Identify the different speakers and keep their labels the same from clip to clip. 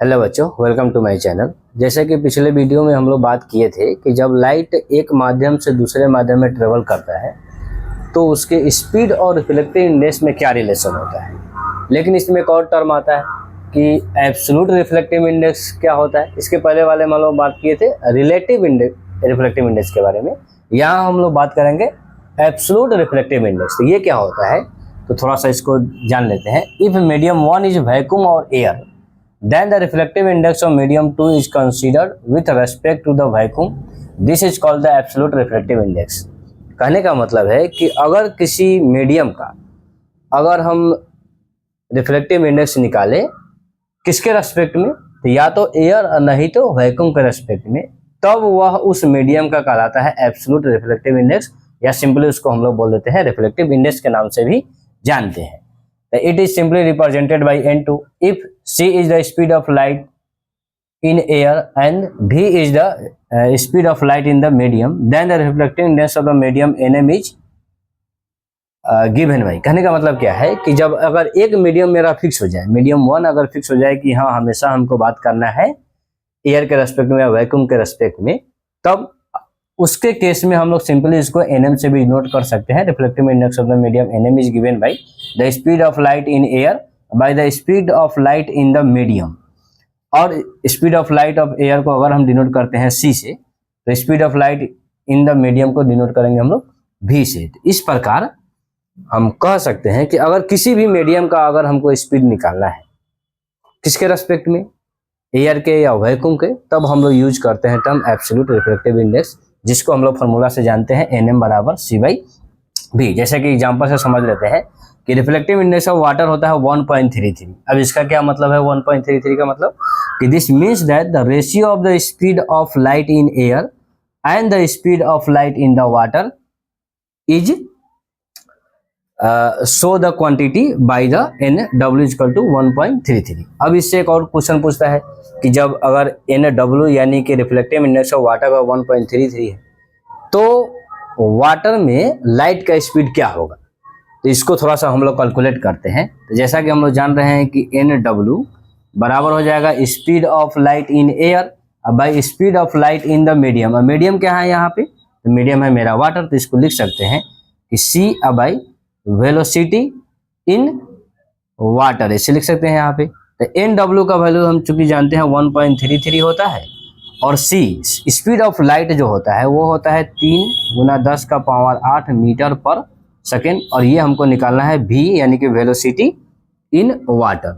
Speaker 1: Hello बच्चों, welcome to my channel. जैसे कि पिछले वीडियो में हम लोग बात किए थे कि जब लाइट एक माध्यम से दूसरे माध्यम में ट्रेवल करता है तो उसके स्पीड और रिफ्लेक्टिव इंडेक्स में क्या रिलेशन होता है। लेकिन इसमें एक और टर्म आता है कि एब्सोल्यूट रिफ्लेक्टिव इंडेक्स क्या होता है। इसके पहले वाले में हम लोग बात किए थे रिलेटिव इंडेक्स रिफ्लेक्टिव इंडेक्स के बारे में। यहाँ हम लोग बात करेंगे एब्सोल्यूट रिफ्लेक्टिव इंडेक्स। तो ये क्या होता है, तो थोड़ा सा इसको जान लेते हैं। इफ मीडियम 1 इज वैक्यूम और air, then the reflective index of medium 2 is considered with respect to the vacuum. This is called the absolute reflective index. कहने का मतलब है कि अगर किसी मीडियम का अगर हम रिफ्लेक्टिव इंडेक्स निकालें किसके रेस्पेक्ट में, तो या तो एयर और नहीं तो वैक्यूम के रेस्पेक्ट में, तब वह उस मीडियम का कहलाता है एब्सोल्यूट रिफ्लेक्टिव इंडेक्स, या सिंपली उसको हम लोग बोल देते हैं रिफ्लेक्टिव इंडेक्स के नाम से भी जानते हैं। It is simply represented by N2. If c is the speed of light in air and v is the speed of light in the medium, then the reflective index of the medium Nm is given by। कहने का मतलब क्या है कि जब अगर एक medium मेरा फिक्स हो जाए, मीडियम 1 अगर फिक्स हो जाए कि हाँ हमेशा हमको बात करना है एयर के रेस्पेक्ट में या वैक्यूम के रेस्पेक्ट में, तब उसके केस में हम लोग सिंपली इसको Nm से भी नोट कर सकते हैं। Reflective index of the medium Nm is given by the speed of light in air by the speed of light in the medium. और speed of light of air को अगर हम डिनोट करते हैं c से, तो speed of light in the medium को denote करेंगे हम लोग v से। तो इस प्रकार हम कह सकते हैं कि अगर किसी भी मीडियम का अगर हमको स्पीड निकालना है किसके रेस्पेक्ट में, एयर के या वैक्यूम के, तब हम लोग यूज करते हैं टर्म एब्सोल्यूट रिफ्लेक्टिव इंडेक्स, जिसको हम लोग फार्मूला से जानते हैं Nm बराबर c/v। जैसे कि एग्जांपल से समझ लेते हैं कि रिफ्लेक्टिव इंडेक्स ऑफ वाटर होता है 1.33। अब इसका क्या मतलब है 1.33 का मतलब कि this means that the ratio of the speed of light in air and the speed of light in the water is show the quantity by the NW equal to 1.33। अब इससे एक और क्वेश्चन पूछता है कि जब अगर NW यानी कि रिफ्लेक्टिव इंडेक्स ऑफ वाटर का 1.33 है तो वाटर में लाइट का स्पीड क्या होगा। तो इसको थोड़ा सा हम लोग कैलकुलेट करते हैं। तो जैसा कि हम लोग जान रहे हैं कि NW बराबर हो जाएगा speed of light in air by speed of light in the medium. और मीडियम क्या है यहाँ पे, तो मीडियम है मेरा वाटर, तो इसको लिख सकते हैं कि C by velocity in water, ऐसे लिख सकते हैं यहाँ पे। तो NW का वैल्यू हम चूंकि जानते हैं 1.33 होता है, और C स्पीड ऑफ लाइट जो होता है वो होता है 3 × 10⁸ मीटर पर सेकेंड, और ये हमको निकालना है V यानी कि वेलोसिटी इन वाटर।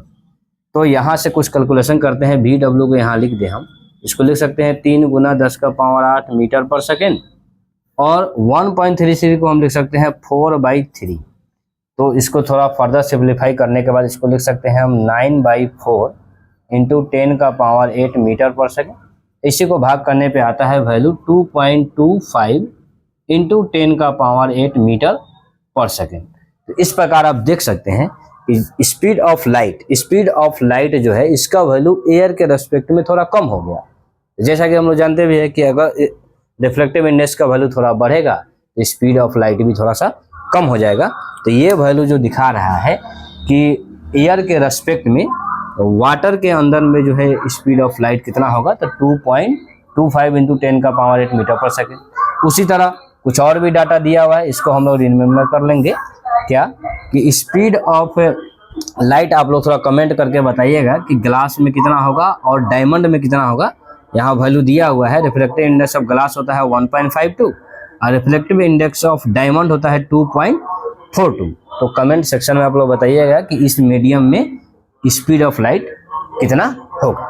Speaker 1: तो यहाँ से कुछ कैलकुलेशन करते हैं। VW को यहाँ लिख दे, हम इसको लिख सकते हैं 3 × 10⁸ मीटर पर सेकेंड, और 1.33 को हम लिख सकते हैं 4/3। तो इसको थोड़ा फर्दर सिंप्लीफाई करने के बाद इसको लिख सकते हैं हम 9/4 × 10⁸ मीटर पर सेकेंड। इसी को भाग करने पे आता है वैल्यू 2.25 × 10⁸ मीटर पर सेकेंड। तो इस प्रकार आप देख सकते हैं कि स्पीड ऑफ लाइट जो है इसका वैल्यू एयर के रेस्पेक्ट में थोड़ा कम हो गया। जैसा कि हम लोग जानते भी है कि अगर रिफ्लेक्टिव इंडेक्स का वैल्यू थोड़ा बढ़ेगा तो स्पीड ऑफ लाइट भी थोड़ा सा कम हो जाएगा। तो ये वैल्यू जो दिखा रहा है कि एयर के रेस्पेक्ट में वाटर के अंदर में जो है स्पीड ऑफ लाइट कितना होगा, तो 2.25 × 10⁸ मीटर पर सेकेंड। उसी तरह कुछ और भी डाटा दिया हुआ है, इसको हम लोग रिमेम्बर कर लेंगे क्या कि स्पीड ऑफ लाइट आप लोग थोड़ा कमेंट करके बताइएगा कि ग्लास में कितना होगा और डायमंड में कितना होगा। यहाँ वैल्यू दिया हुआ है, रिफ्लेक्टिव इंडेक्स ऑफ ग्लास होता है 1.52 और रिफ्लेक्टिव इंडेक्स ऑफ डायमंड होता है 2.42। तो कमेंट सेक्शन में आप लोग बताइएगा कि इस मीडियम में स्पीड ऑफ लाइट कितना होगा।